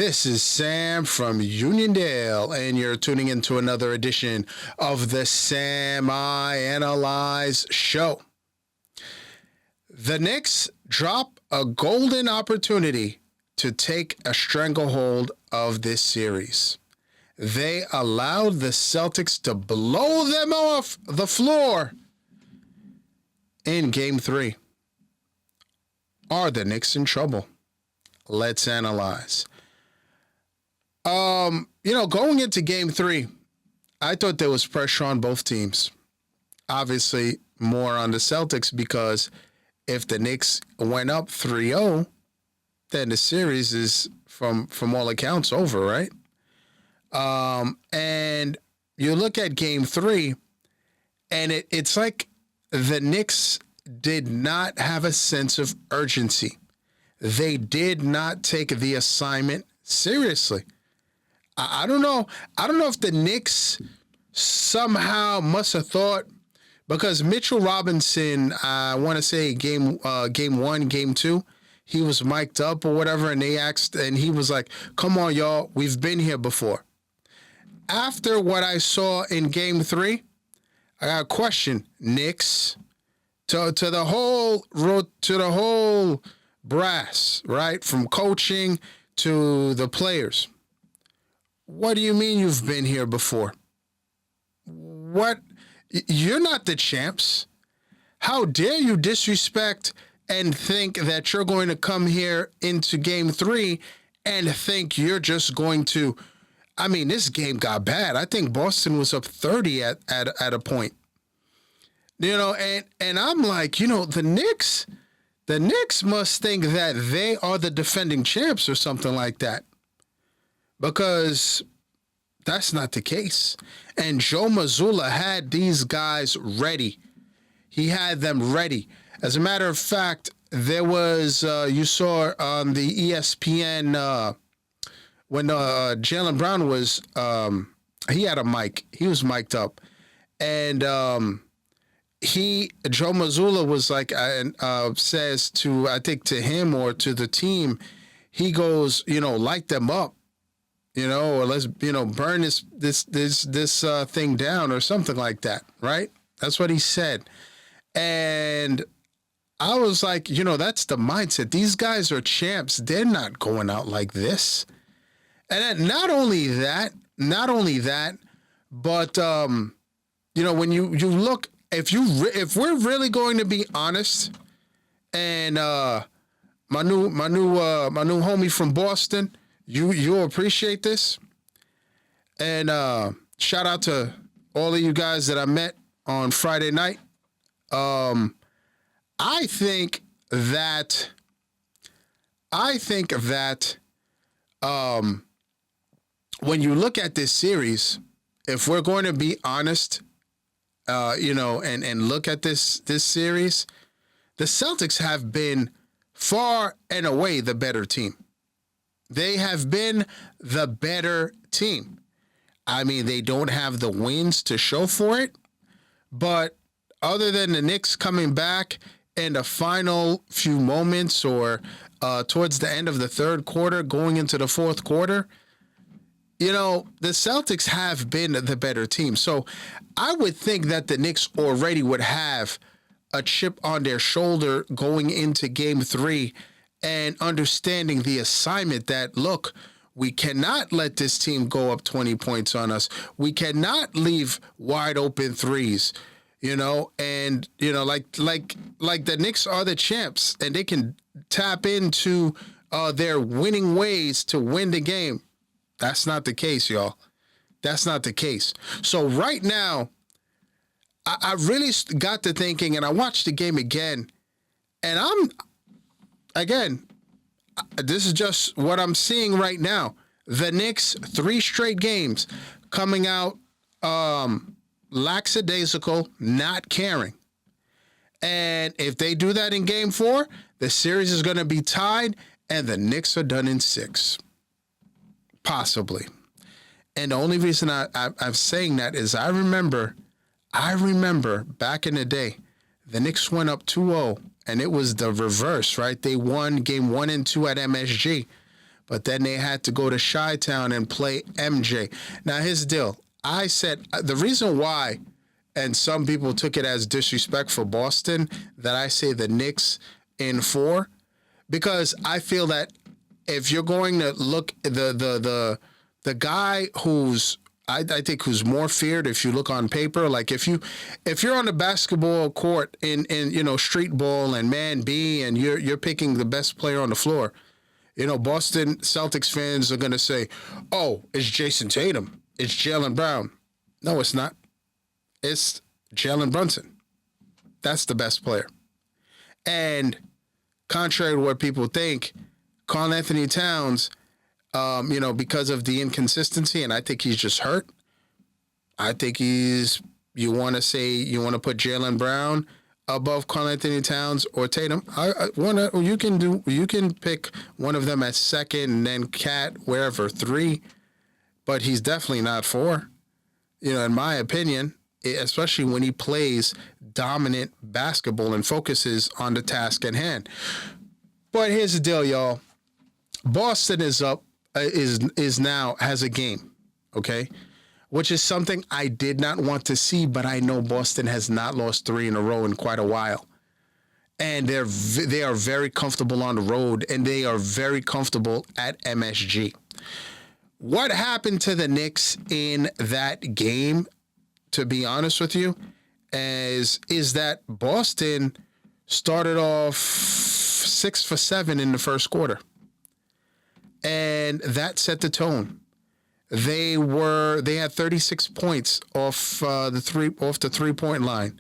This is Sam from Uniondale, and you're tuning into another edition of the Sam I Analyze Show. The Knicks drop a golden opportunity to take a stranglehold of this series. They allowed the Celtics to blow them off the floor in Game 3. Are the Knicks in trouble? Let's analyze. Going into Game 3, I thought there was pressure on both teams. Obviously, more on the Celtics because if the Knicks went up 3-0, then the series is, from all accounts, over, right? And you look at Game 3, and it's like the Knicks did not have a sense of urgency. They did not take the assignment seriously. I don't know. I don't know if the Knicks somehow must have thought, because Mitchell Robinson, I want to say game 1, Game 2, he was mic'd up or whatever, and they asked, and he was like, "Come on, y'all, we've been here before." After what I saw in Game 3, I got a question, Knicks, to the whole brass, right, from coaching to the players. What do you mean you've been here before? What? You're not the champs. How dare you disrespect and think that you're going to come here into Game 3 and think you're just going to... I mean, this game got bad. I think Boston was up 30 at a point. And I'm like, the Knicks must think that they are the defending champs or something like that. Because that's not the case. And Joe Mazzulla had these guys ready. He had them ready. As a matter of fact, there was, you saw on the ESPN, when Jaylen Brown was, he had a mic. He was mic'd up. And Joe Mazzulla was like, says to, I think to him or to the team, he goes, light them up. Or let's, burn this thing down or something like that, right? That's what he said. And I was like, that's the mindset. These guys are champs. They're not going out like this. And then not only that, but, when you look, if we're really going to be honest, and my new homie from Boston, you'll appreciate this. And shout out to all of you guys that I met on Friday night. I think that when you look at this series, if we're going to be honest, and look at this series, the Celtics have been far and away the better team. They have been the better team. I mean, they don't have the wins to show for it, but other than the Knicks coming back in the final few moments or towards the end of the third quarter, going into the fourth quarter, the Celtics have been the better team. So I would think that the Knicks already would have a chip on their shoulder going into Game 3 and understanding the assignment that, look, we cannot let this team go up 20 points on us. We cannot leave wide open threes, and, like the Knicks are the champs and they can tap into their winning ways to win the game. That's not the case, y'all. That's not the case. So right now, I really got to thinking, and I watched the game again, and this is just what I'm seeing right now. The Knicks, 3 straight games coming out lackadaisical, not caring. And if they do that in Game 4, the series is going to be tied, and the Knicks are done in 6. Possibly. And the only reason I'm saying that is I remember back in the day, the Knicks went up 2-0, and it was the reverse, right? They won Game 1 and 2 at MSG. but then they had to go to Chi-Town and play MJ. Now, here's the deal. I said the reason why, and some people took it as disrespect for Boston, that I say the Knicks in 4, because I feel that if you're going to look the guy who's I think who's more feared, if you look on paper, like if you're on the basketball court in street ball and man B, and you're picking the best player on the floor, Boston Celtics fans are gonna say, "Oh, it's Jason Tatum, it's Jaylen Brown." No, it's not. It's Jalen Brunson. That's the best player. And contrary to what people think, Karl Anthony Towns, because of the inconsistency, and I think he's just hurt. I think you want to put Jaylen Brown above Karl Anthony Towns or Tatum. You can pick one of them at second, and then Cat wherever 3, but he's definitely not 4. In my opinion, especially when he plays dominant basketball and focuses on the task at hand. But here's the deal, y'all. Boston is up, now has a game, okay? Which is something I did not want to see, but I know Boston has not lost 3 in a row in quite a while. And they are very comfortable on the road, and they are very comfortable at MSG. What happened to the Knicks in that game, to be honest with you, is that Boston started off 6 for 7 in the first quarter. And that set the tone. They had 36 points off the 3-point line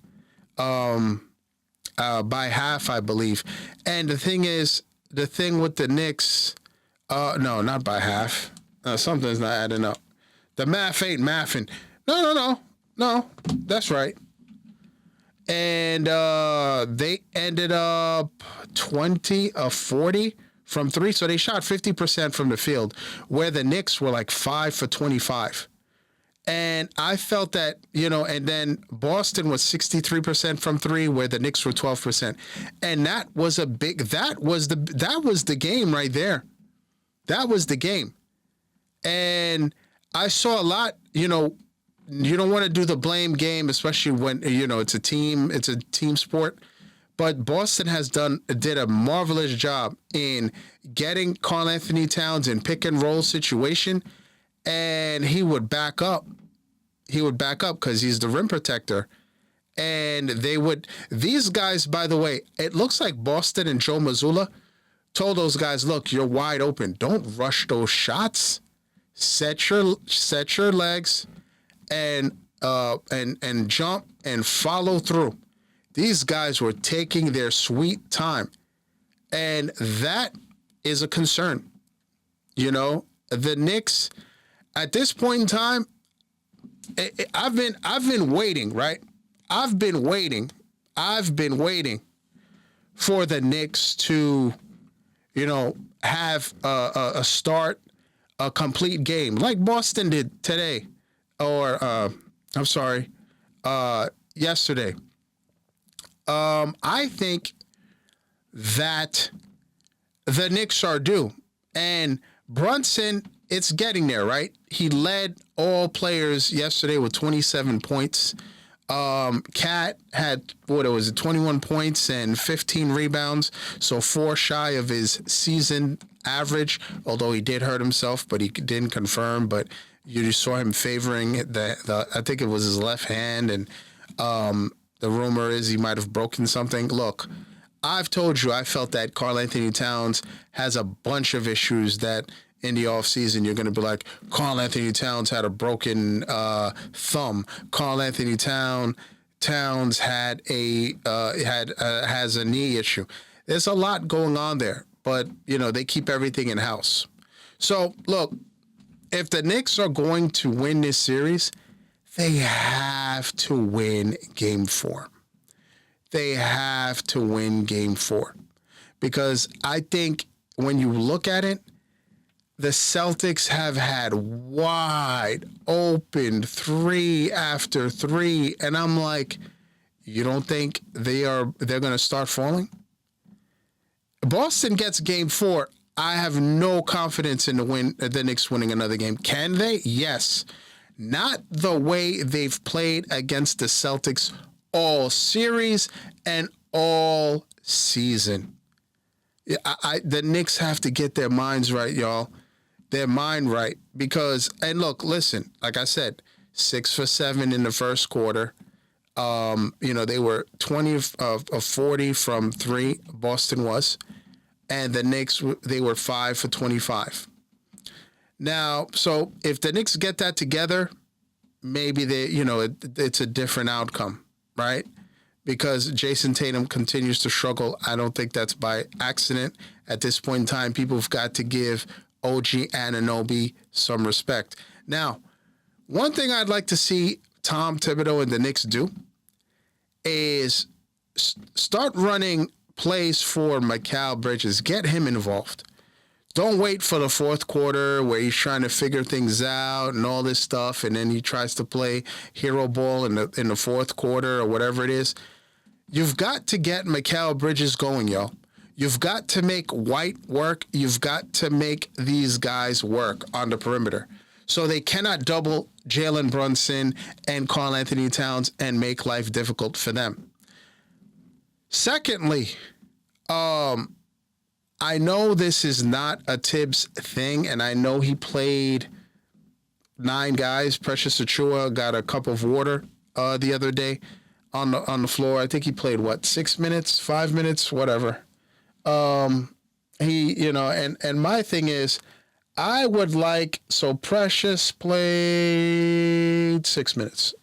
by half, I believe. And the thing with the Knicks, no, not by half. Something's not adding up. The math ain't mathing. No, that's right. And they ended up 20 of 40 from 3, so they shot 50% from the field, where the Knicks were like 5 for 25. And I felt that, and then Boston was 63% from 3, where the Knicks were 12%. And that was the game right there. That was the game. And I saw a lot, you don't want to do the blame game, especially when, it's a team sport. But Boston did a marvelous job in getting Karl Anthony Towns in pick and roll situation, and he would back up. Because he's the rim protector. And these guys, by the way, it looks like Boston and Joe Mazzulla told those guys, look, you're wide open. Don't rush those shots. Set your legs and jump and follow through. These guys were taking their sweet time, and that is a concern. The Knicks at this point in time, I've been waiting, right? I've been waiting for the Knicks to, have a start, a complete game like Boston did today, or yesterday. I think that the Knicks are due. And Brunson, it's getting there, right? He led all players yesterday with 27 points. Cat had, 21 points and 15 rebounds, so 4 shy of his season average, although he did hurt himself, but he didn't confirm. But you just saw him favoring I think it was his left hand, and the rumor is he might have broken something. Look, I've told you I felt that Karl Anthony Towns has a bunch of issues that in the offseason you're going to be like, Karl Anthony Towns had a broken thumb. Karl Anthony Towns had has a knee issue. There's a lot going on there, but, they keep everything in-house. So, look, if the Knicks are going to win this series, they have to win Game 4. They have to win Game 4. Because I think when you look at it, the Celtics have had wide open 3 after 3. And I'm like, you don't think they're going to start falling? Boston gets Game 4. I have no confidence in the Knicks winning another game. Can they? Yes. Not the way they've played against the Celtics all series and all season. The Knicks have to get their minds right, y'all. Their mind right. Because, and look, listen, like I said, 6 for 7 in the first quarter. They were 20 of 40 from 3, Boston was. And the Knicks, they were 5 for 25. Now, so if the Knicks get that together, maybe it's a different outcome, right? Because Jason Tatum continues to struggle. I don't think that's by accident. At this point in time, people have got to give OG Anunoby some respect. Now, one thing I'd like to see Tom Thibodeau and the Knicks do is start running plays for Mikal Bridges. Get him involved. Don't wait for the fourth quarter where he's trying to figure things out and all this stuff, and then he tries to play hero ball in the fourth quarter or whatever it is. You've got to get Mikal Bridges going, y'all. You've got to make White work. You've got to make these guys work on the perimeter. So they cannot double Jalen Brunson and Karl Anthony Towns and make life difficult for them. Secondly, I know this is not a Tibbs thing, and I know he played 9 guys. Precious Achiuwa got a cup of water the other day on the floor. I think he played 6 minutes, 5 minutes, whatever. And my thing is, I would like, so Precious played 6 minutes.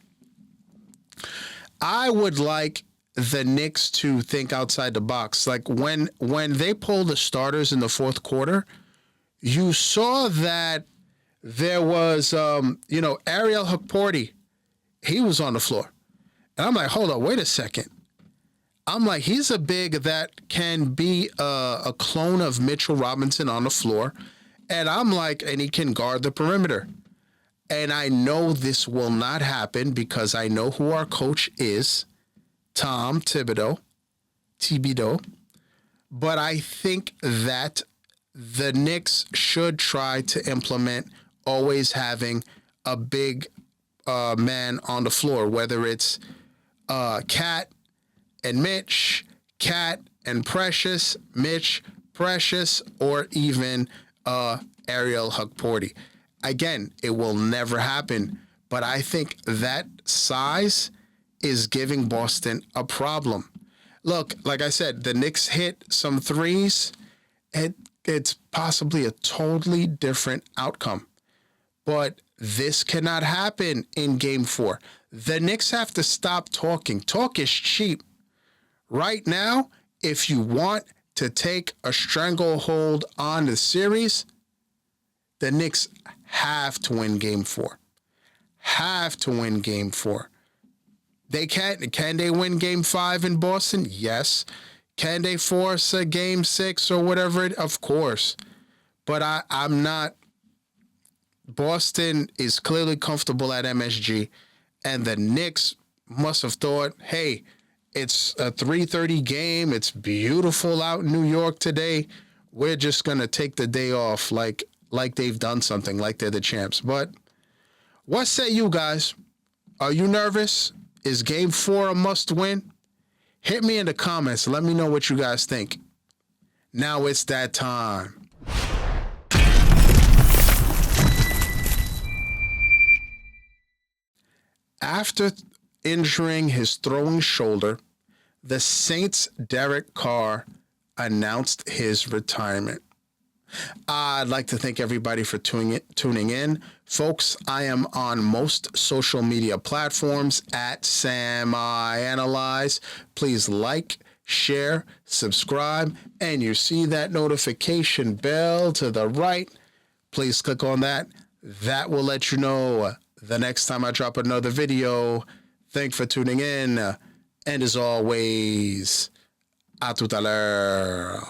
I would like the Knicks to think outside the box. Like when they pulled the starters in the fourth quarter, you saw that there was, Ariel Hukporti. He was on the floor. And I'm like, hold on, wait a second. I'm like, he's a big that can be a clone of Mitchell Robinson on the floor. And I'm like, and he can guard the perimeter. And I know this will not happen because I know who our coach is, Tom Thibodeau. But I think that the Knicks should try to implement always having a big man on the floor, whether it's Cat and Mitch, Cat and Precious, Mitch, Precious, or even Ariel Hukporti. Again, it will never happen, but I think that size is giving Boston a problem. Look, like I said, the Knicks hit some threes. It's possibly a totally different outcome, but this cannot happen in Game 4. The Knicks have to stop talking. Talk is cheap. Right now, if you want to take a stranglehold on the series, the Knicks have to win Game 4. Have to win Game 4. They can't. Can they win Game 5 in Boston? Yes. Can they force a Game 6 or whatever? Of course. But I'm not. Boston is clearly comfortable at MSG, and the Knicks must have thought, hey, it's a 3:30 game. It's beautiful out in New York today. We're just going to take the day off like they've done something, like they're the champs. But what say you guys? Are you nervous? Is Game 4 a must-win? Hit me in the comments. Let me know what you guys think. Now it's that time. After injuring his throwing shoulder, the Saints' Derek Carr announced his retirement. I'd like to thank everybody for tuning in. Folks, I am on most social media platforms at SamIAnalyze. Please like, share, subscribe, and you see that notification bell to the right. Please click on that. That will let you know the next time I drop another video. Thanks for tuning in. And as always, à tout à l'heure.